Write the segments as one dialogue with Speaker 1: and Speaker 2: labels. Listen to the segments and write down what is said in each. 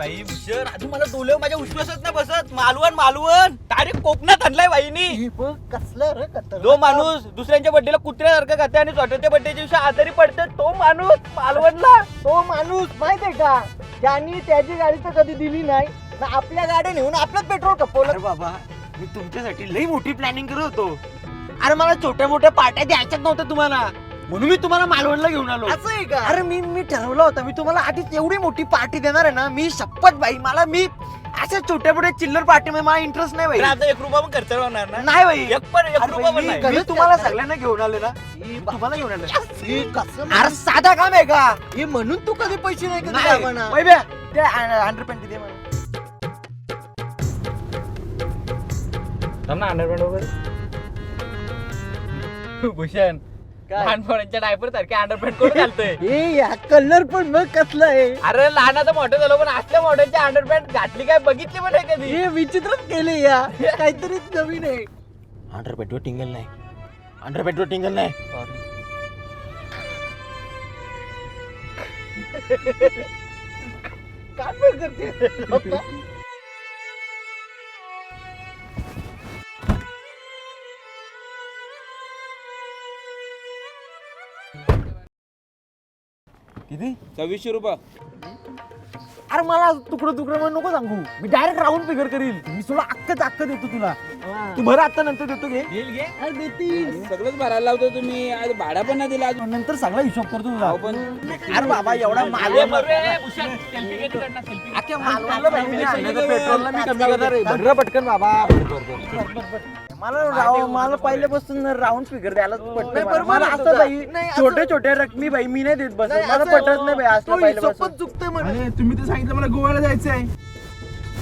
Speaker 1: भाई भूषण अजून मला डोले माझ्या विश्वासात नाही बसत. मालवण डायरेक्ट कोकणात आणलाय भाईनी.
Speaker 2: कसलं रे
Speaker 1: जो माणूस दुसऱ्यांच्या बड्डेला कुत्र्यासारखं खाते आणि स्वतःच्या बड्डेच्या दिवशी आजारी पडते तो माणूस मालवणला.
Speaker 2: तो माणूस माहितीये का त्यांनी त्याची गाडी तर कधी दिली नाही ना आपल्या गाड्या नेऊन आपलं पेट्रोल खपवलं.
Speaker 3: अरे बाबा मी तुमच्यासाठी लई मोठी प्लॅनिंग करत होतो. अरे मला छोट्या मोठ्या पार्ट्या द्यायच्याच नव्हत्या तुम्हाला, म्हणून मी तुम्हाला मालवणला घेऊन आलो.
Speaker 2: असं आहे का?
Speaker 3: अरे मी ठरवलं होतं मी तुम्हाला आधीच एवढी मोठी पार्टी देणार आहे ना. मी शपथ भाई मी अशा छोट्या मोठ्या चिल्लर पार्टी मध्ये मला इंटरेस्ट नाही भाई.
Speaker 1: आता 1 रुपया पण खर्च होणार ना.
Speaker 3: नाही भाई
Speaker 1: एक रुपया पण नाही.
Speaker 3: मी तुम्हाला सगळ्यांना घेऊन आले ना. तुम्हाला घेऊन आले.
Speaker 2: हे कसं
Speaker 3: अरे साधा काम आहे का?
Speaker 2: हे म्हणून तू कधी पैसे नाही कधी
Speaker 3: नाही.
Speaker 2: म्हणा.
Speaker 3: वैभ्या, ते 100 दे मला.
Speaker 1: अंडरपॅन्ट वगैरे भूषण लहान पोरांच्या डायपर सारखे अंडरपॅन्ट कोण घालतोय.
Speaker 2: हे या कलर पण मग कसलं आहे.
Speaker 1: अरे लहानाचं मोठं झालं पण असल्या मॉडेलचे अंडरपॅन्ट घातली काय बघितली पण आहे कधी.
Speaker 2: हे विचित्रच केले या काहीतरी नवीन आहे.
Speaker 3: अंडरपेटवर टिंगल नाही. अंडरपेटवर टिंगल नाही.
Speaker 2: काय पण करते
Speaker 3: किती?
Speaker 1: 2600 रुपये.
Speaker 3: अरे मला तुकडं म्हणून नको सांगू. मी डायरेक्ट राऊंड फिगर करील. मी तुला अक्क देतो तुला. तू भर आता नंतर देतो घे.
Speaker 2: अरे देतील.
Speaker 1: सगळंच भरायला लावतो तुम्ही. आज भाडा पण नाही दिला.
Speaker 3: नंतर सगळा हिशोब करतो तुला.
Speaker 1: पण
Speaker 3: अरे बाबा एवढा मालवण पेट्रोलला मी कमी करणार आहे. भर पटकन बाबा. मला पहिल्यापासून राऊंड फिगर द्यायला पटत. मला असं बाई छोटे छोटे रकमी बाई मी नाही देत बस. मला पटत नाही बाई असं पहिल्यापासून.
Speaker 2: चुकतंय म्हणे.
Speaker 4: तुम्ही तर सांगितलं मला गोव्याला जायचं आहे.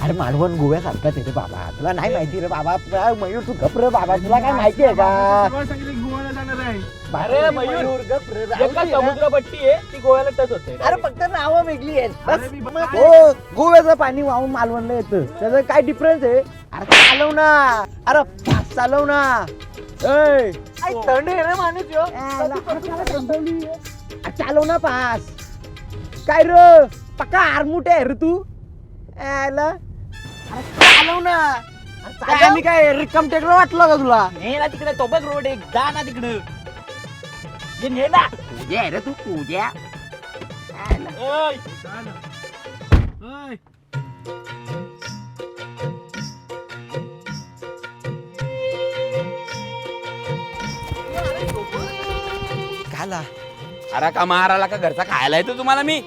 Speaker 3: अरे मालवण गोव्यासारखाच आहे रे बाबा. तुला नाही माहिती रे बाबा. मयूर तू गप रे बाबा. तुला काय माहिती आहे का?
Speaker 4: तुम्हाला सांगितलं गोव्याला जाणार आहे.
Speaker 1: अरे मयूर समुद्रपट्टी आहे ती गोव्याला टच होते.
Speaker 2: अरे फक्त नावं वेगळी आहेत बस.
Speaker 4: अरे मी
Speaker 3: हो गोव्याचं पाणी वाहून मालवणला येतं. त्याचा काय डिफरन्स आहे? अरे चालव ना. अरे फास्ट चालव ना. ऐ,
Speaker 2: थंड आहे रे माणूस ह्यो.
Speaker 3: अरे चालव ना पास. काय र पक्का आरमुटे आहे रे तू. यायला. अरे चालव ना. काय आम्ही काय रिकम टेकडं वाटलं का तुला?
Speaker 1: ने ना तिकडे तो बघ रोड एक जा ना तिकडं. ये ने ना.
Speaker 3: पूजा आहे रे तू पूजा.
Speaker 1: ओय.
Speaker 4: ओय.
Speaker 3: खाला.
Speaker 5: अरे का मारायला का घरचा खायला येतो तुम्हाला मी.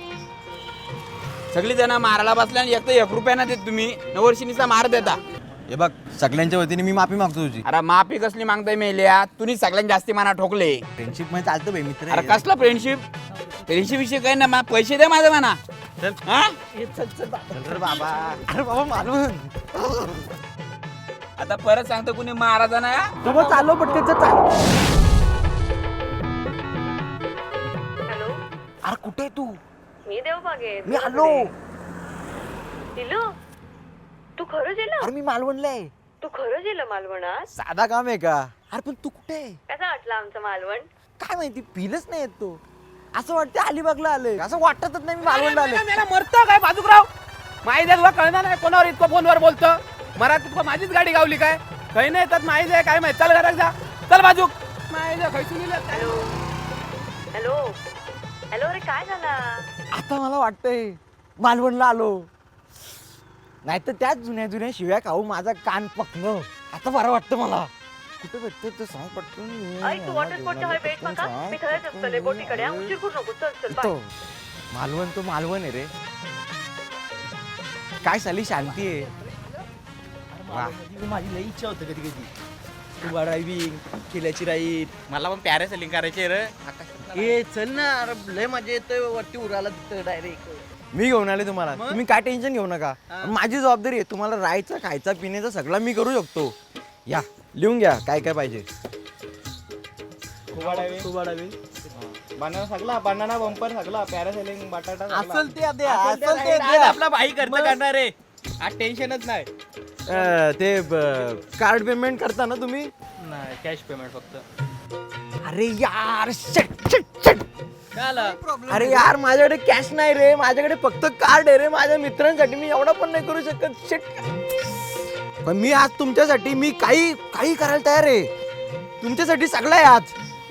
Speaker 5: सगळी जण मारायला बसल्या आणि एक तर 1 रुपया ना देत तुम्ही. नववर्षीनीचा मार देता.
Speaker 3: हे बघ सगळ्यांच्या वतीने मी माफी मागतो तुझी.
Speaker 5: अरे माफी कसली मागताय मेल्या. तुम्ही सगळ्यात जास्ती माना ठोकले.
Speaker 3: फ्रेंडशिप मध्ये चालतं भाई मित्र.
Speaker 5: अरे कसलं फ्रेंडशिप विषय काय ना पैसे द्या माझं म्हणा. हा
Speaker 3: चल रे बाबा. अरे बाबा मालवण.
Speaker 5: आता परत सांगतो कुणी मारायचा ना.
Speaker 3: बाबा चालव पटकन चालव.
Speaker 6: हॅलो
Speaker 3: अरे कुठे आहे तू?
Speaker 6: मी देवबागेत.
Speaker 3: मी आलो.
Speaker 6: दिलो तू खरंच येलं.
Speaker 3: अरे मी मालवणला आहे.
Speaker 6: तू खरंच येलं मालवणात.
Speaker 3: साधा काम आहे का? अरे पण तू कुठे आहे?
Speaker 6: कसा वाटला आमचं मालवण.
Speaker 3: काय माहिती फीलच नाही येत तो. असं वाटतं अलिबागला आलोय. असं वाटतच नाही मी मालवणला आलोय.
Speaker 5: मेला मरतो काय बाजूकराव. माहिती तुला कळणार नाही कोणावर इतकं फोनवर बोलतो. मराठीत माझीच गाडी गावली काय काही नाही येतात माहिती आहे काय माहिती. चल घरात जा. चल बाजूक.
Speaker 6: हॅलो हॅलो हॅलो अरे काय झाला.
Speaker 3: आता मला वाटतंय मालवणला आलो. नाही तर त्याच जुन्या शिव्या खाऊ माझा कान पकणं. आता बरं वाटतं मला. कुठे भेटतं ते सांग पटकन.
Speaker 6: आई तू वॉटर स्पॉटच्या हवे भेट नका. मी खरंच असतले बोटीकडे उशीर करू नको. चल चल बाय.
Speaker 3: मालवण तो मालवण आहे रे. काय साली शांती आहे.
Speaker 1: माझी लई इच्छा होती कधी कधी स्कुबा ड्रायव्हिंग किल्ल्याची राईड. मला पण पॅरासेलिंग करायची रे.
Speaker 2: ए चल ना. अरे लय मजा येतोय वरती उराला डायरेक्ट.
Speaker 3: मी घेऊन आले तुम्हाला. तुम्ही काय टेन्शन घेऊ नका. माझी जबाबदारी आहे. तुम्हाला राहायचं खायचा पिण्याचा सगळं मी करू शकतो. या लिहून घ्या काय काय पाहिजे.
Speaker 1: स्कुबा ड्रायव्हिंग बनाना सगळा बनाना बंपर सगळा पॅरासेलिंग बटाटा
Speaker 2: असल ते द्या. असल ते द्या.
Speaker 1: आपला भाई खर्च करणार आहे. आज टेन्शनच नाही.
Speaker 3: ते कार्ड पेमेंट करता ना तुम्ही?
Speaker 1: नाही कॅश पेमेंट फक्त.
Speaker 3: अरे यार shit.
Speaker 1: काय आला?
Speaker 3: अरे यार माझ्याकडे कॅश नाही रे, माझ्याकडे फक्त कार्ड आहे रे माझ्या मित्रांसाठी. मी एवढा पण नाही करू शकत. शिट. पण मी आज तुमच्यासाठी मी काही काही करायला तयार आहे. तुमच्यासाठी सगळं आहे आज.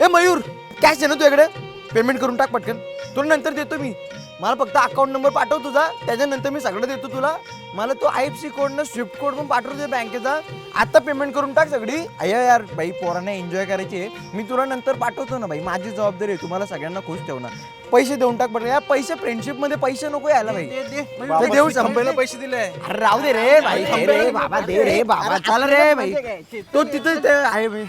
Speaker 3: ए मयूर, कॅश आहे ना तुझ्याकडे? पेमेंट करून टाक पटकन. तुला नंतर देतो मी. मला फक्त अकाउंट नंबर पाठव तुझा, त्याच्यानंतर मी सगळं देतो तुला. मला तो IFSC कोड ना स्विफ्ट कोड पण पाठवतो बँकेचा. आता पेमेंट करून टाक सगळी. अय्या यार बाई, पोरांना एन्जॉय करायची आहे. मी तुला नंतर पाठवतो ना बाई, माझी जबाबदारी आहे तुम्हाला सगळ्यांना खुश ठेवणार. पैसे देऊन टाक पडले यार. पैसे फ्रेंडशिप मध्ये पैसे नको यायला भाई. ते देऊ संपलं.
Speaker 4: पैसे दिले.
Speaker 3: अरे राहू दे रे भाई. दे रे बाबा, दे रे बाबा. चल रे भाई, तो तिथं ते आहे भाई.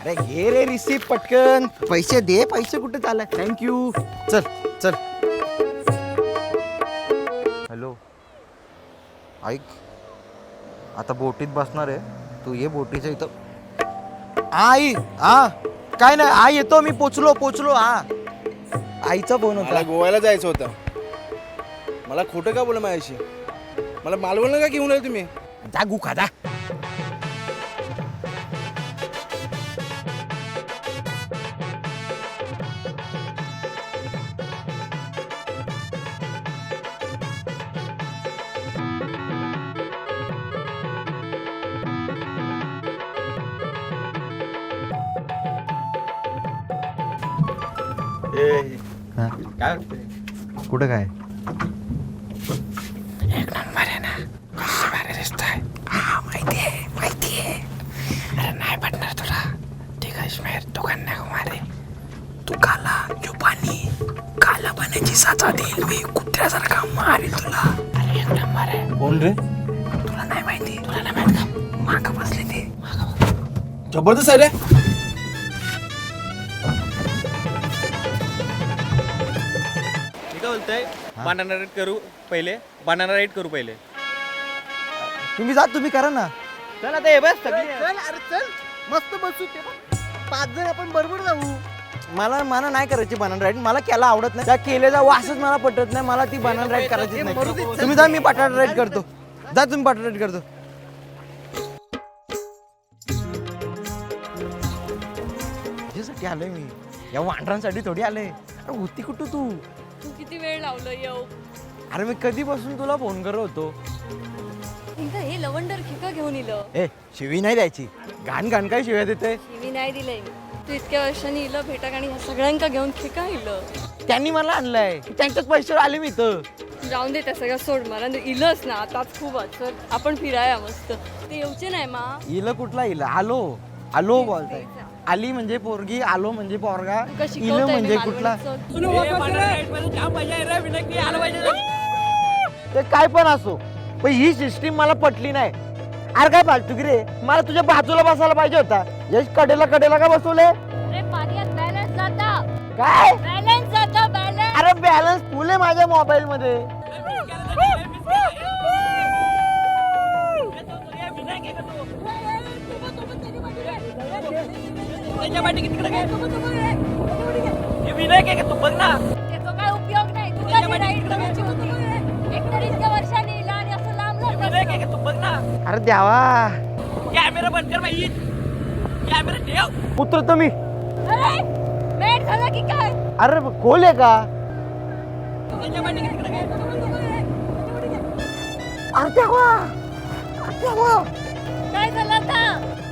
Speaker 3: अरे घे रे रिसिप्ट पटकन. पैसे दे. पैसे कुठे चाललाय? थँक्यू. चल चल. हॅलो, ऐक, आता बोटीत बसणार आहे. तू ये बोटीच्या इथं. आई, हा काय नाही आई, येतो मी. पोचलो. हा आईचा फोन
Speaker 4: मला
Speaker 3: होता.
Speaker 4: गोव्याला जायचं होतं. मला खोटं का बोला माझ्याशी? मला मालवणला का घेऊन आले तुम्ही?
Speaker 3: जा गुखा जा.
Speaker 1: काय
Speaker 3: कुठं काय?
Speaker 4: कोण रे? जबरदस्त आहे रे.
Speaker 1: मी काय बोलतोय, बनाना राईड करू पहिले.
Speaker 3: तुम्ही जा, तुम्ही करा ना.
Speaker 1: चल आता हे बस
Speaker 2: चल
Speaker 1: सगळी.
Speaker 2: अरे चल, मस्त बसू. ते बघ, 5 जण आपण बरोबर जाऊ.
Speaker 3: मला नाही करायची बनाना राईड. मला केला आवडत नाही. त्या केलेला वासच मला पटत नाही. मला ती बनाना राईड करायची नाही. तुम्ही जा, मी बटाटा राईड करतो. जा तुम्ही, बटाटा राईड करतो. त्याच्यासाठी आलोय मी. या वांढरांसाठी थोडी आले. अरे होती कुठं तू?
Speaker 6: तू किती वेळ लावलं येऊ?
Speaker 3: अरे मी कधीपासून तुला फोन करत होतो.
Speaker 6: एकदा हे लवंडर खिका घेऊन इलं.
Speaker 3: ए, शिवी नाही द्यायची. घाण काय शिव्या देते?
Speaker 6: शिवी नाही दिलंय. तू इतक्या वर्षांनी इलं भेटा आणि ह्या सगळ्यांका घेऊन खिका इलं.
Speaker 3: त्यांनी मला आणलंय. त्यांच्याच पैशावर आले मी इथं.
Speaker 6: जाऊन दे त्या सगळ्या सोड. मला इलंच ना आताच खूप असं. आपण फिराया मस्त. ते येऊचे नाही मा.
Speaker 3: इलं कुठला इलं? आलो बोलताय. आली म्हणजे पोरगी, आलो म्हणजे पोरगा.
Speaker 6: तुका
Speaker 3: इलं
Speaker 6: शिकवतंय मी
Speaker 3: म्हणजे कुठला? ते काय पण असो, पण ही सिस्टीम मला पटली नाही. अरे काय फालतू की रे. मला तुझ्या बाजूला बसायला पाहिजे होता. यश कडेला का बसवले?
Speaker 6: अरे पाण्यात बॅलन्स जाता.
Speaker 3: काय?
Speaker 6: बॅलन्स जाता बॅलन्स.
Speaker 3: अरे बॅलन्स फुल आहे माझ्या मोबाईल मध्ये.
Speaker 6: त्याचा काय उपयोग नाही. तुला ती राईड करायची होती. एकतरी इतक्या वर्षांनी इला आणि असं लांब
Speaker 3: अरे द्यावा.
Speaker 1: कॅमेरा बंद कर बाई. कॅमेरा ठेव.
Speaker 3: उतरतो मी.
Speaker 6: अरे वेट झाला की काय?
Speaker 3: अरे खोल आहे का? अरे द्यावा.
Speaker 6: काय झालं आता?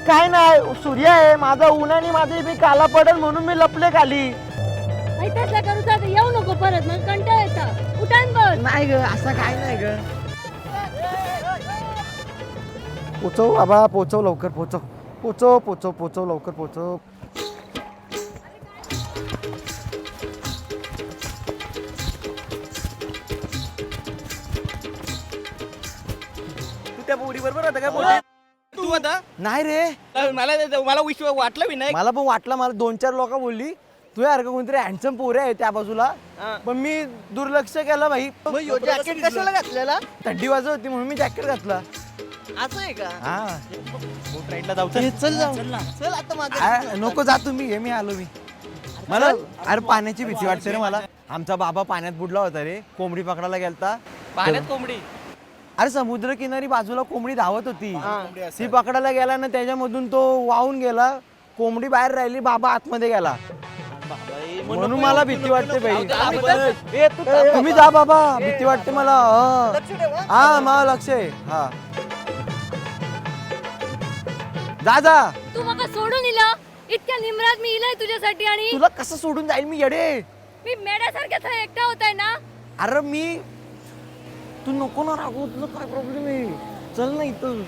Speaker 3: काय नाही, सूर्य आहे माझा. उन्हाने माझे मी काला पडेल म्हणून मी लपले खाली.
Speaker 6: ऐकायचं करू तर येऊ नको परत. मग कंटाळ येता. उठान बस.
Speaker 3: नाही ग, असं काय नाही ग. पोचव बाबा, पोचव लवकर. पोचव लवकर. पोचव.
Speaker 1: तू त्या बोडी बरोबर होता काय? बोटी तू आता
Speaker 3: नाही रे,
Speaker 1: मला विश्वास वाटलं विनायक.
Speaker 3: मला पण वाटलं. मला 2-4 लोक बोलली तुझ्यासारखं कोणतरी हँडसम पोरे आहे त्या बाजूला.
Speaker 1: हा.
Speaker 3: पण मी दुर्लक्ष केलं भाई.
Speaker 2: जॅकेट कशाला घातलेला?
Speaker 3: थंडी वाजत होती म्हणून मी जॅकेट घातला.
Speaker 2: असं आहे का?
Speaker 3: हा
Speaker 1: बोट राईडला जाऊ.
Speaker 3: चल जाऊ.
Speaker 2: चल आता माझं.
Speaker 3: नको जा तुम्ही. हे मी आलो मी. मला अरे पाण्याची भीती वाटते रे मला. आमचा बाबा पाण्यात बुडला होता रे. कोंबडी पकडायला गेलता.
Speaker 1: पाण्यात कोंबडी.
Speaker 3: अरे समुद्र किनारी बाजूला कोंबडी धावत होती,
Speaker 4: कोंबडी असं.
Speaker 3: ती पकडायला गेला ना, त्याच्यामधून तो वाहून गेला, कोंबडी बाहेर राहिली, बाबा आतमध्ये गेला. म्हणून मला भीती वाटते भाई. तुम्ही जा बाबा, भीती वाटते मला.
Speaker 2: लक्ष ठेव, हा.
Speaker 3: हा मला लक्ष आहे. हा जा जा.
Speaker 6: तू मका सोडून इला इतक्या निमरात मी इलाय तुझ्यासाठी आणि
Speaker 3: तुला कसं सोडून जाईल मी येडे?
Speaker 6: मी मेड्यासारख्या थंय एकटा होताय ना.
Speaker 3: अरे मी तू नको ना रागू, तुला काय प्रॉब्लेम आहे? चल ना इथं.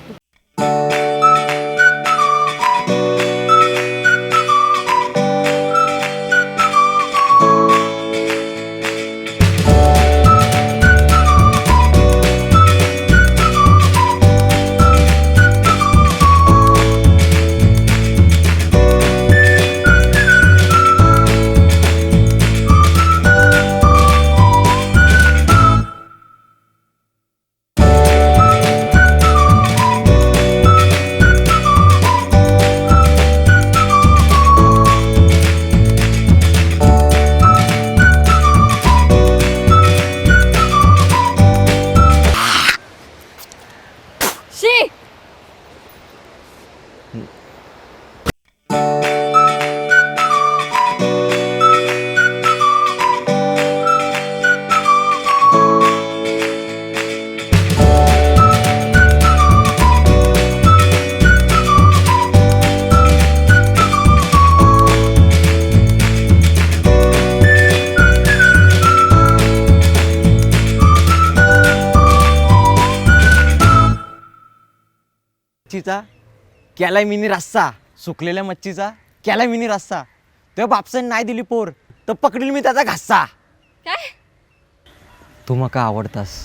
Speaker 6: शी
Speaker 3: मच्छीचा केलाय मिनी रस्सा, सुकलेल्या मच्छीचा केलाय मिनी रस्सा. तेव्हा बापसाने नाही दिली पोर तर पकडील मी त्याचा घासा.
Speaker 6: काय
Speaker 3: तू मका आवडतास.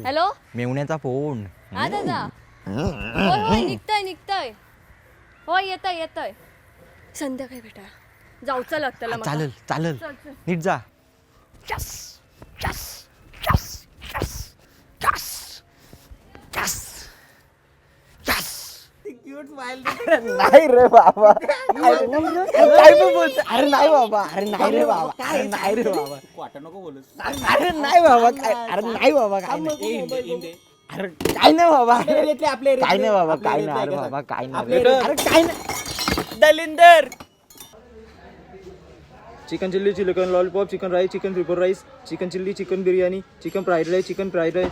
Speaker 6: Hello
Speaker 3: मेवण्याचा phone.
Speaker 6: हा दादा. होय होय निघतय होय येतय संध्याकाळी भेटा. जाऊचं लागतं मला.
Speaker 3: चालेल चालेल,
Speaker 6: चल, चल.
Speaker 3: नीट जा. नाही रे बाबा, काय पण बोलतो. अरे नाही बाबा, अरे नाही रे बाबा, अरे नाही रे बाबा, अरे नाही बाबा, काय अरे नाही बाबा, काय नाही. अरे काय नाही बाबा, काय नाही बाबा, काय नाही. अरे बाबा काय नाही, अरे काय नाही.
Speaker 1: दलिंदर
Speaker 7: chicken chilli, chicken lollipop, chicken rice, chicken triple rice, chicken chilli, chicken biryani, chicken fried rice, chicken fried rice.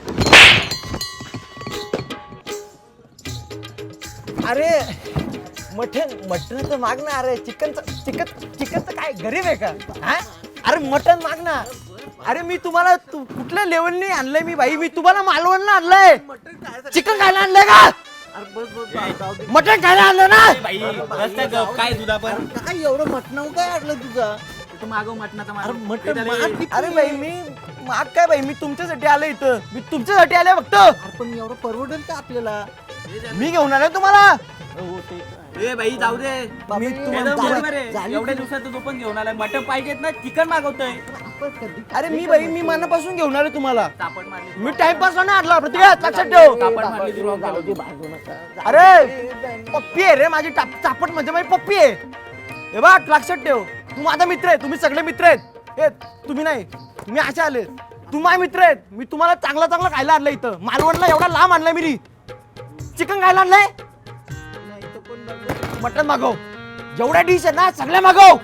Speaker 3: अरे मटन तर माग ना. अरे चिकनचं काय गरीब आहे का? हा? अरे मटन माग ना. अरे मी तुम्हाला कुठल्या लेवलने आणलंय मी भाई? मी तुम्हाला मालवणला आणलंय. चिकन खायला आणलंय का? मटन खायला आणलं ना.
Speaker 1: बाई रस्त्यात गप, काय तुझा पण
Speaker 2: काय एवढं मटणावर काय अडलं तुझं?
Speaker 1: मागव मटणाचा
Speaker 2: अरे मटण माग.
Speaker 3: अरे भाई मी माग काय भाई, मी तुमच्यासाठी आलोय इथं. मी तुमच्यासाठी आलोय फक्त.
Speaker 2: पण एवढं परवडेल का आपल्याला?
Speaker 3: मी घेऊन आलोय तुम्हाला.
Speaker 1: ए बाई जाऊ दे.
Speaker 3: मी
Speaker 1: एकदम बरोबर आहे. एवढ्या दिवसात तू पण घेऊन आलाय. मटण पाहिजेत ना, चिकन मागवतोय.
Speaker 3: अरे मी भाई मी मनापासून घेऊन आलोय तुम्हाला.
Speaker 1: चापट मारली
Speaker 3: मी टाइमपास नाही आणला पृथ्वी, लक्षात ठेव.
Speaker 1: चापट मारली तू wrong केलं.
Speaker 3: अरे पप्पी आहे रे माझी. चापट म्हणजे माझी पप्पी आहे. हे बघ लक्षात ठेव, तू माझा मित्र आहे. तुम्ही सगळे मित्र आहेत. हे तुम्ही नाही, तुम्ही असे आले. तू माझे मित्र आहेत. मी तुम्हाला चांगला चांगला खायला आणलं इथं. मालवणला एवढा लांब आणलाय मी. चिकन खायला आणलंय. मटन मागव. जेवढ्या डिश आहे ना सगळ्या मागव.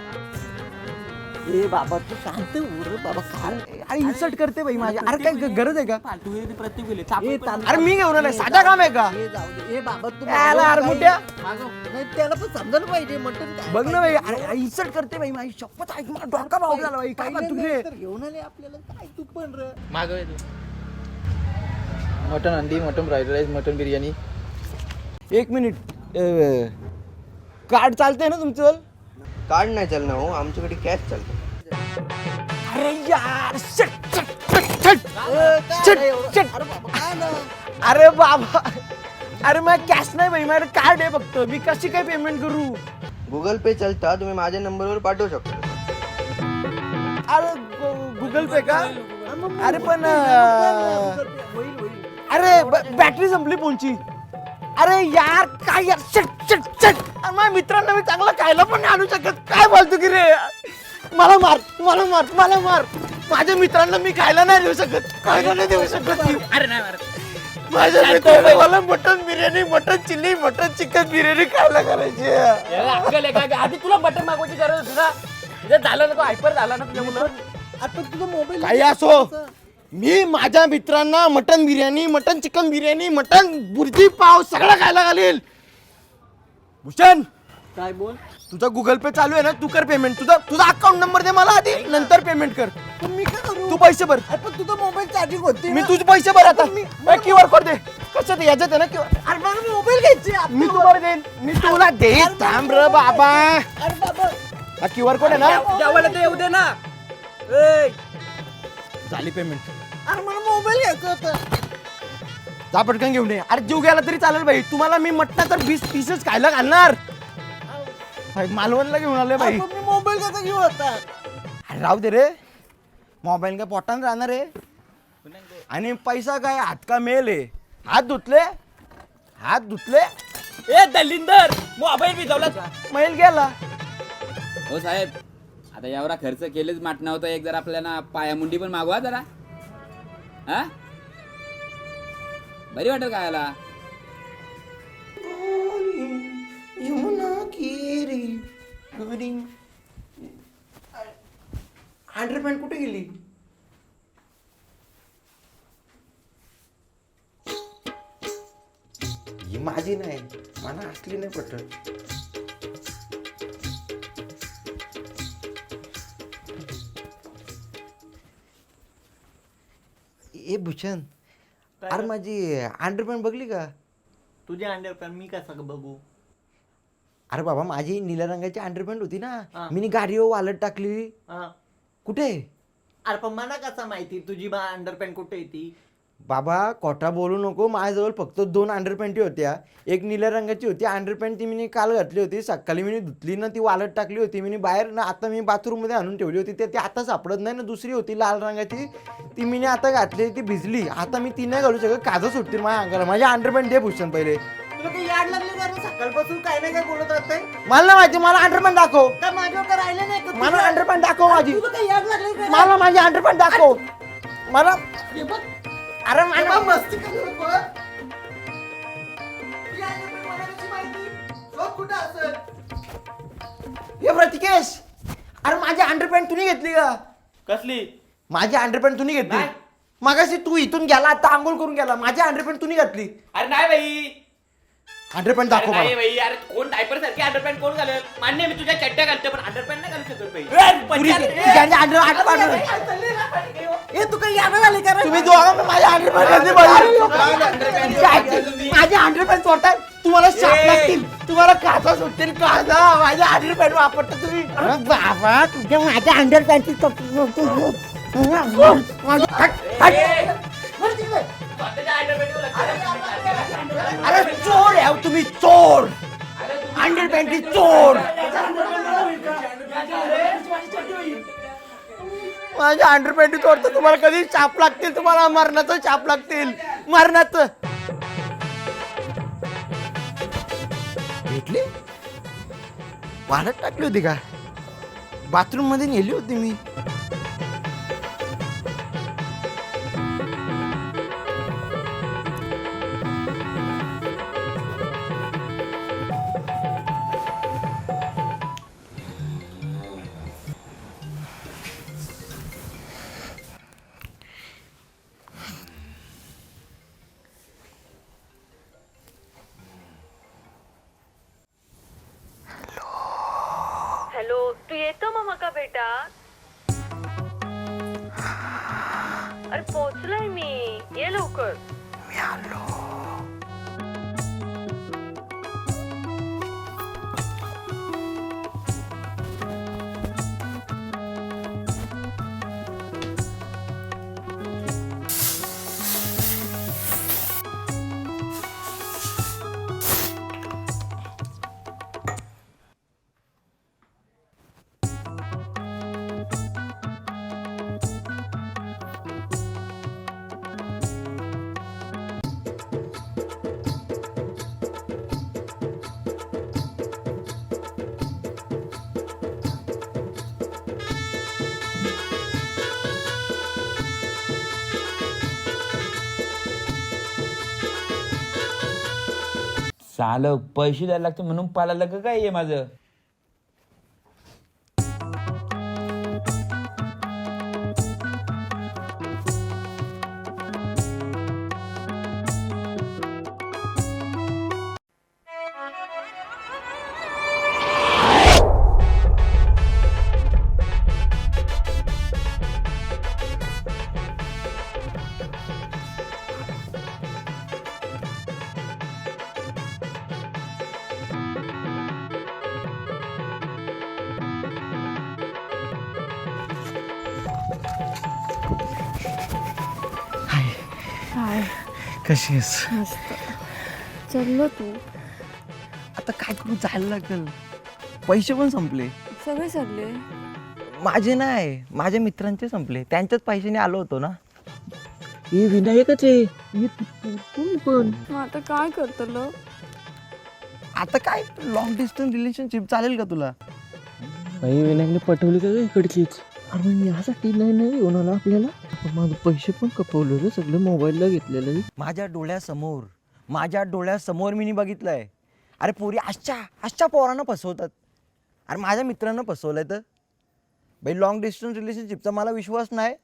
Speaker 2: ए बाबा तू शांत हो रे बाबा. काय
Speaker 3: अरे इन्सल्ट करते भाई माझी. अरे काय गरज आहे का?
Speaker 1: फालतू हे ते प्रत्येक वेळेला
Speaker 2: ए,
Speaker 1: चापट
Speaker 2: तांदूळ-
Speaker 3: अरे मी घेऊन आलोय. साधा काम आहे का?
Speaker 2: ए, जाऊ दे. ए बाबा तू
Speaker 3: याला अरे मोठ्या
Speaker 1: मागव.
Speaker 2: नाही त्याला पण समजायला पाहिजे मटण काय.
Speaker 3: बघ ना भाई. अरे इन्सल्ट करते भाई माझी. शपथ ऐक, मला डोका भाऊ झाला भाई. काय म्हणतो रे?
Speaker 2: तर घेऊन आले आपल्याला. काय तू पण रे.
Speaker 1: मागव हे तू.
Speaker 7: मटन अंडी, mutton fried rice, mutton biryani.
Speaker 3: एक मिनिट. कार्ड चालतंय ना तुमचं?
Speaker 8: कार्ड नाही चालणार हो, आमच्याकडे कॅश चालतं.
Speaker 3: अरे यार shit, shit, shit, shit.
Speaker 2: काय
Speaker 3: Shit,
Speaker 2: नाही एवढं?
Speaker 3: shit.
Speaker 2: अरे बाबा काय ना.
Speaker 3: अरे बाबा, अरे माझ्या कॅश नाही भाई, माझ्याकडे कार्ड आहे फक्त. मी कशी काय पेमेंट करू?
Speaker 8: गुगल पे चालता, तुम्ही माझ्या नंबरवर पाठवू शकता.
Speaker 3: अरे गुगल पे का? अरे पण
Speaker 2: होईल होईल.
Speaker 3: अरे बॅटरी संपली फोनची. अरे यार काय यार माझ्या मित्रांना मी चांगलं खायला पण नाही आणू शकत. काय बोलतो की रे? मला मार मला मार मला मार. माझ्या मित्रांना मी खायला नाही देऊ शकत. खायला नाही देऊ शकत.
Speaker 5: अरे नाही मारत.
Speaker 3: माझ्या मित्रांना मला mutton biryani mutton chilli mutton chicken biryani खायला करायची.
Speaker 5: याला अक्कल आहे का? आधी तुला मटण मागवायची गरज होती ना. म्हणजे झालं ना, तो हायपर झाला ना तुझ्या मुलं.
Speaker 2: आता तुझा मोबाईल
Speaker 3: काही असो मी माझ्या मित्रांना mutton biryani mutton chicken biryani mutton bhurji पाव सगळं खायला घालेल. भूषण
Speaker 2: काय बोल.
Speaker 3: तुझा गुगल पे चालू आहे ना, तू कर पेमेंट. तुझा अकाउंट नंबर दे मला आधी, नंतर पेमेंट कर.
Speaker 2: पण मी काय करू.
Speaker 3: तू पैसे भर.
Speaker 2: अरे पण तुझा मोबाईल चार्जिंग होती
Speaker 3: मी
Speaker 2: ना.
Speaker 3: तुझे पैसे भर आता. क्यू आर कोड दे. कसं ते याच्यात आहे ना QR.
Speaker 2: अरे मला मोबाईल घ्यायची.
Speaker 3: मी तुम्हाला देईन. मी तुला देईन. थांब र बाबा.
Speaker 2: अरे बाबा
Speaker 3: हा क्यू आर कोड आहे ना.
Speaker 5: जेवायला ते येऊ दे ना.
Speaker 3: झाली पेमेंट.
Speaker 2: अरे मला मोबाईल घ्यायचा होता.
Speaker 3: जा पटकन घेऊन ये. अरे जीव गेला तरी चालेल भाई. तुम्हाला मी मटणा तर 20 पीसेस खायला घालणार. भाई मालवणला घेऊन आले भाई.
Speaker 2: अरे पण मी मोबाईल कसा घेऊ आता.
Speaker 3: अरे राहू दे रे. मोबाईल काय पोटान राहणार आहे. आणि पैसा काय हात का मेल आहे. हात धुतले
Speaker 5: ए दलिंदर मोबाईल भिजवला.
Speaker 3: मैल गेला.
Speaker 9: हो साहेब, आता एवढा खर्च केलेच माटणं होतं. एक जरा आपल्याला पायामुंडी पण मागवा जरा. हा बरी वाटेल खायला.
Speaker 3: अंडरपॅन्ट कुठे गेली. ही माझी नाही, मला असली नाही पटत. ए भूषण, अरे माझी अंडरपॅन्ट बघली का.
Speaker 2: तुझे अंडरपॅन्ट मी कसं बघू.
Speaker 3: अरे बाबा माझी निळ्या रंगाची अंडरपॅन्ट होती ना,
Speaker 2: हा.
Speaker 3: मी गाडीवर वालत टाकली.
Speaker 2: हा.
Speaker 3: कुठे.
Speaker 2: अरे पण मला कसं माहिती तुझी अंडरपॅन्ट कुठे येते.
Speaker 3: बाबा खोटा बोलू नको. माझ्याजवळ फक्त 2 अंडरपॅन्टी होत्या. एक निळ्या रंगाची होती अंडरपॅन्ट, ती मी काल घातली होती. सकाळी मी धुतली ना, ती वालत टाकली होती मी बाहेर ना. आता मी बाथरूम मध्ये आणून ठेवली होती. ती आता सापडत नाही ना. दुसरी होती लाल रंगाची, ती मी आता घातली. ती भिजली. आता मी ती नाही घालू शकत. काजं सुटतील माझ्या अंगाला. माझ्या अंडरपॅन्ट दे भूषण पहिले.
Speaker 2: तुला काही याड लागले का रे? सकाळपासून काय नाही काय बोलत राहतंय.
Speaker 3: मला नाही माहिती. मला अंडरपॅन्ट दाखव.
Speaker 2: काय माझ्यावर काय राहिलं नाही का तुझं?
Speaker 3: मला अंडरपॅन्ट दाखव माझी.
Speaker 2: तुला काही याड लागले का रे?
Speaker 3: मला माझी अंडरपॅन्ट दाखव. मला
Speaker 2: हे बघ.
Speaker 3: अरे
Speaker 2: हे
Speaker 3: मला
Speaker 2: बघ, मस्ती करू नको. ही underpant मला कशी माहिती? शोध कुठं असेल?
Speaker 3: हे प्रतिकेश, अरे माझी अंडरपॅन्ट तुम्ही घेतली का.
Speaker 1: कसली.
Speaker 3: माझी अंडरपॅन्ट तुम्ही घेतली. मगाशी तू इथून गेला, आता आंघोळ करून गेला. माझी अंडरपॅन्ट तुम्ही घातली.
Speaker 1: अरे नाही भाई.
Speaker 3: अंडरपॅन्ट
Speaker 1: अरे
Speaker 3: दाखव
Speaker 1: नाही
Speaker 3: मला.
Speaker 1: भाई. अरे कोण डायपर सारखी अंडरपॅन्ट कोण घालेल. मान्य मी तुझ्या चड्ड्या घालते पण अंडरपॅन्ट नाही घालू शकत भाई.
Speaker 3: पुरी- तुझ्या अंडरपॅन्ट
Speaker 2: ए तू काही याड लागले का रे?
Speaker 3: तुम्ही दोघांना माझी अंडरपॅन्ट घातली पाहिजे. माझी अंडरपॅन्ट चोरताय. तुम्हाला शाप लागतील. तुम्हाला काचा सुटतील. काचा माझ्या अंडरपॅन्ट वापरता तुम्ही.
Speaker 2: बाबा तुझ्या माझ्या अंडरपॅन्टची
Speaker 1: स्वतःच्या अंडरपॅन्टवर लक्ष.
Speaker 3: अरे चोर आहे तुम्ही, चोर. अंडरपॅन्टची चोर. माझ्या अंडरपॅन्टी चोरतो. तुम्हाला कधी चाप लागतील. तुम्हाला मरणाचं चाप लागतील. मरणाचं. भेटली. वाढत टाकली होती का. बाथरूम मध्ये नेली होती मी.
Speaker 6: हॅलो, तू येतो मग का बेटा. अरे पोचलोय मी. ये लवकर.
Speaker 3: मी आलो.
Speaker 9: साल पैसे द्यायला लागते म्हणून पाला का काय आहे माझं.
Speaker 3: कशी आहेस?
Speaker 6: चाललो तू
Speaker 3: आता काय करू, जायला लागेल. पैसे पण संपले.
Speaker 6: सगळे चालले.
Speaker 3: माझे नाही, माझ्या मित्रांचे संपले. त्यांच्याच पैशाने आलो होतो ना.
Speaker 2: हे विनायकच आहे. पण
Speaker 6: आता काय करतलं?
Speaker 3: आता काय लॉंग डिस्टन्स रिलेशनशिप चालेल का तुला?
Speaker 2: काही विनायकने पटवली का इकडचीच? अरे मी यासाठी नाही येऊन आला आपल्याला. माझे पैसे पण कपवले रे सगळे, मोबाईलला घेतलेलं.
Speaker 3: माझ्या डोळ्यासमोर मी बघितलंय. अरे पोरी अशा पोरांना फसवतात. अरे माझ्या मित्रांना फसवलंय. तर भाई लॉंग डिस्टन्स रिलेशनशिपचा मला विश्वास नाही.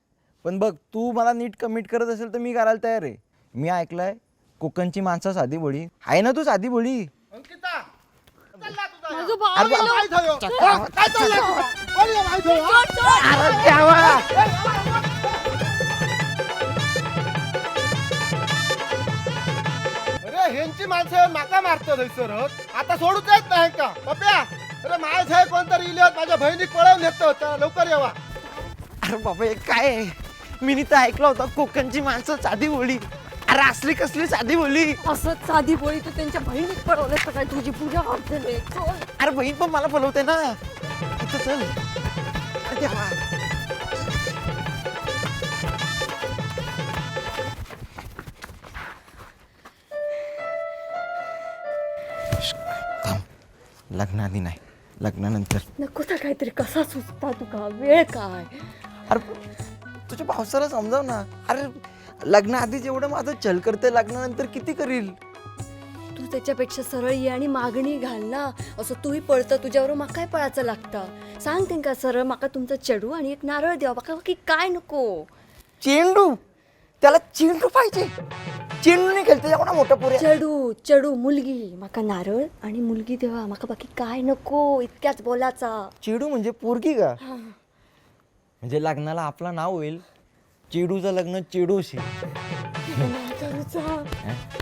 Speaker 3: पण बघ, तू मला नीट कमिट करत असेल तर मी करायला तयार आहे. मी ऐकलंय कोकणची माणसं साधी बोळी आहे ना. तू साधी बोळी.
Speaker 6: माझं भाव
Speaker 4: अरे ह्यांची माणसं माका मारतो सर. आता सोडूच येत नाही का पप्या? अरे माझ्या आहे कोणतरी इले माझ्या बहिणीक पळवून नेतो. लवकर यावा.
Speaker 3: अरे बाबा हे काय आहे? मी नीट ऐकलं होतं कोकणची माणसं साधी बोळी. अरे असली कसली साधी बोळी?
Speaker 6: असं साधी बोळी तू त्यांच्या बहिणीत पडवलं तर काय तुझी पूजा करते.
Speaker 3: अरे बहीण पण मला बोलवते ना. इथं चल. अरे देवा. थांब. लग्नाआधी नाही, लग्नानंतर.
Speaker 6: नको तर काहीतरी कसा सुचता तुका वेळ काय?
Speaker 3: अरे तुझ्या पावसाला समजाव ना. अरे लग्नाआधी जेवढं माझं चल करते, लग्नानंतर किती करील?
Speaker 6: तू त्याच्यापेक्षा सरळ ये आणि मागणी घाल ना. असं तूही पळतं तुझ्यावर मग काय पळायचं लागतं? सांग त्यांना सरळ माका तुमचा चेडू आणि एक नारळ द्यावा. बाका की काय नको.
Speaker 3: चेंडू? त्याला चेंडू पाहिजे? चेंडू नाही खेळते एवढा मोठा पोऱ्या.
Speaker 6: चेडू मुलगी माका नारळ आणि मुलगी देवा. माका बाकी काय नको. इतक्याच बोलाचा.
Speaker 3: चेडू म्हणजे पोरगी का? म्हणजे लग्नाला आपलं नाव होईल चेडूचं लग्न चेडूशी.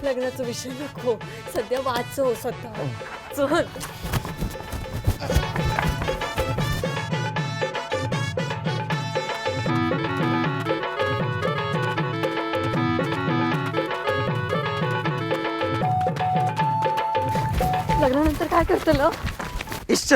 Speaker 6: लग्नाचा विषय नको सध्या. वाचव स्वतः. चल. लग्नानंतर काय करतलं?
Speaker 3: इश्च.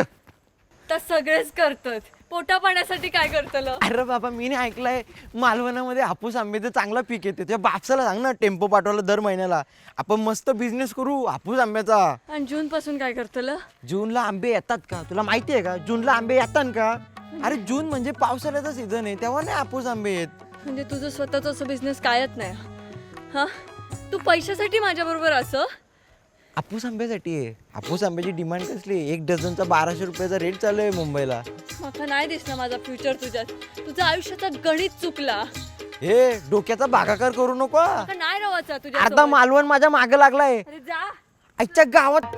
Speaker 6: तर सगळेच करतात. पोटा पाण्यासाठी काय करतलं?
Speaker 3: अरे बाबा मी नाही ऐकलंय मालवणामध्ये हापूस आंब्याचं चांगला पीक येते. त्या बापसाला सांग ना टेम्पो पाठवला दर महिन्याला. आपण मस्त बिझनेस करू हापूस आंब्याचा.
Speaker 6: आणि जून पासून काय करतलं?
Speaker 3: जूनला आंबे येतात का तुला माहिती आहे का? जूनला आंबे येतात का? अरे जून म्हणजे पावसाळ्याचा सीझन आहे, तेव्हा नाही हापूस आंबे येत.
Speaker 6: म्हणजे तुझं स्वतःचा असं बिझनेस कायच नाही. हा, तू पैशासाठी माझ्या बरोबर असं?
Speaker 3: हापूस आंब्यासाठी आहे. हापूस आंब्याची डिमांड कसली? 1 डझनचा 1200 रुपयाचा रेट चालू आहे मुंबईला.
Speaker 6: मला नाही दिसला माझा फ्युचर तुझ्यात. तुझा आयुष्याचा गणित चुकला.
Speaker 3: हे डोक्याचा भागाकार करू नको.
Speaker 6: आता नाही रवायचा तुझ्या.
Speaker 3: अर्धा मालवण माझ्या मागे लागलाय.
Speaker 6: अरे जा.
Speaker 3: आजच्या गावात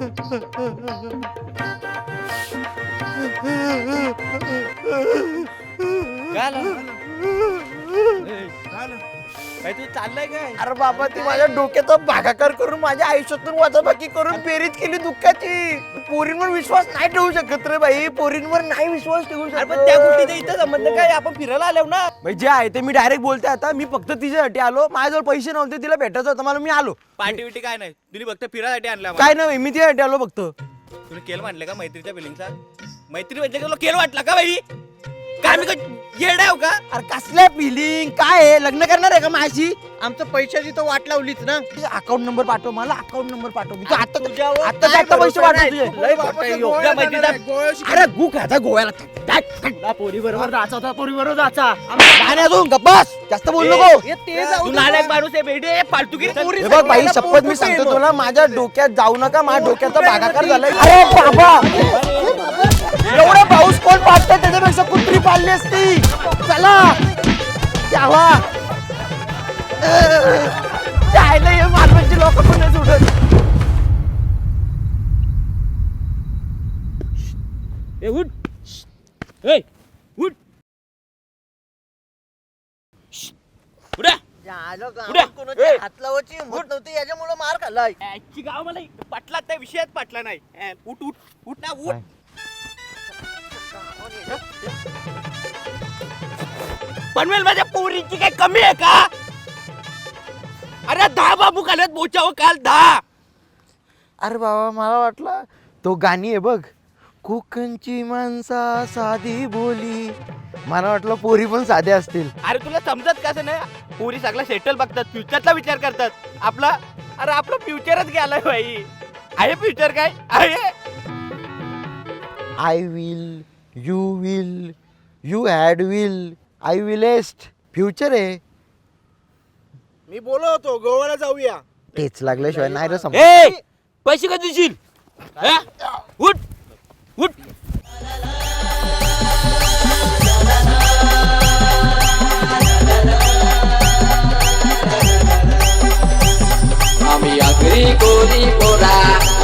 Speaker 1: काय तू चाललंय काय?
Speaker 3: अरे बाबा ती माझ्या डोक्याचा भागाकार करून माझ्या आयुष्यातून वजाबाकी करून बेरीज केली दुःखाची. पोरींवर विश्वास नाही ठेवू शकत रे बाई. पोरींवर नाही विश्वास ठेवू
Speaker 1: अरे
Speaker 3: शकत.
Speaker 1: पण त्या गोष्टीचा इथं संबंध काय? आपण फिरायला आलो ना.
Speaker 3: भाई जे आहे ते मी डायरेक्ट बोलते. आता मी फक्त तिच्यासाठी आलो. माझ्याजवळ पैसे नव्हते, तिला भेटायचं होतं मला. मी आलो.
Speaker 1: पार्टी विटी काय नाही, तुम्ही फक्त फिरायसाठी आणला.
Speaker 3: काय नाही मी तिच्यासाठी आलो फक्त.
Speaker 1: तुम्ही केलं म्हटलं का मैत्रीच्या फिलिंगचा? मैत्री म्हणजे तुला केलं वाटला का बाई? काय मी येडाव का?
Speaker 3: अरे कसल्या फिलिंग काय आहे? लग्न करणार आहे का माझी?
Speaker 4: आमचं पैशाची तर वाट लावलीच ना.
Speaker 3: अकाउंट नंबर पाठव मला, अकाउंट नंबर पाठव. मी आता
Speaker 1: तुझ्यावर
Speaker 3: आता
Speaker 1: काय
Speaker 3: पैसे
Speaker 1: भरोसा
Speaker 3: पाठव
Speaker 1: नाही.
Speaker 3: तुझे.
Speaker 1: लय मोठा आहे ह्यो. तुझ्या मैत्रीचा
Speaker 3: अरे गु खायचा गोव्याला
Speaker 1: पोरी बरोबर जायचा होता, पोरी बरोबर जायचा.
Speaker 3: गाणे अजून गप्पास जास्त बोल नको.
Speaker 1: तू नालायक माणूस आहे बेडे, फालतुगिरी.
Speaker 3: हे बघ बाई शपथ मी सांगतो तुला, माझ्या डोक्यात जाऊ नका, माझ्या डोक्याचा भागाकार झालाय. अरे बाबा एवढा पाऊस कोण पाडतं? त्याच्यापेक्षा कुत्री पाळली असती. चला द्यावा. जायला हे मालवणची लोक पण नाही सोडत.
Speaker 1: ए उठ, ए उठ, उठा. ए,
Speaker 3: हात लावायची हिंमत नव्हती, याच्यामुळे मार खाल्लाय.
Speaker 1: याची गाव मला पटला त्या विषयात पटला नाही. उठ उठ उठ ना उठ. पनवेल माझ्या पोरीची काही कमी आहे का? अरे 10 बाबू खाल्यात बोचाव काल 10.
Speaker 3: अरे बाबा मला वाटलं तो गाणी आहे बघ, कोकणची माणसा साधी बोली. मला वाटलं पोरी पण साध्या असतील.
Speaker 1: अरे तुला समजत कसं नाही? पोरी सगळं सेटल बघतात, फ्युचरचा विचार करतात. आपला अरे आपलं फ्युचरच गेलाय भाई. आहे फ्युचर काय आहे?
Speaker 3: I will, you will, you had will, I willest. Future आहे.
Speaker 4: मी बोलत होतो गोव्याला जाऊया.
Speaker 3: तेच लागल्याशिवाय नाही रे समज.
Speaker 1: ए पैसे कधी देशील? हा? उठ उठ.
Speaker 10: आम्ही आगरी कोरी पोरा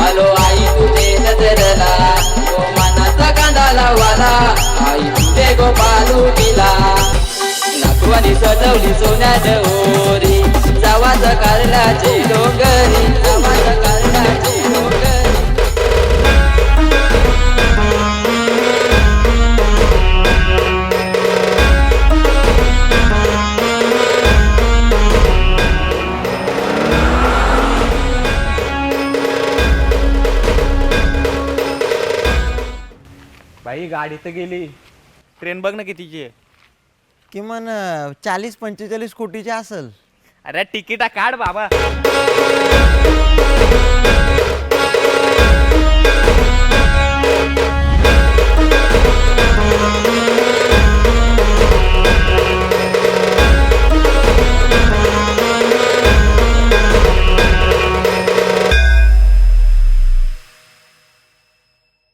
Speaker 10: आलो आई तुझे नजरला, तो मनाचा कांदा लावाला आई तुझे गोपालू दिला. नागवानी सजवली सोन्याच्या ओरी, जावाच कारल्याची डोंगरी, जावाच कारल्याची डोंगरी.
Speaker 1: भाई गाडी तर गेली. ट्रेन बघ ना कितीची आहे.
Speaker 3: किमान 40-45 कोटीचे असेल.
Speaker 1: अरे तिकीटा काढ बाबा.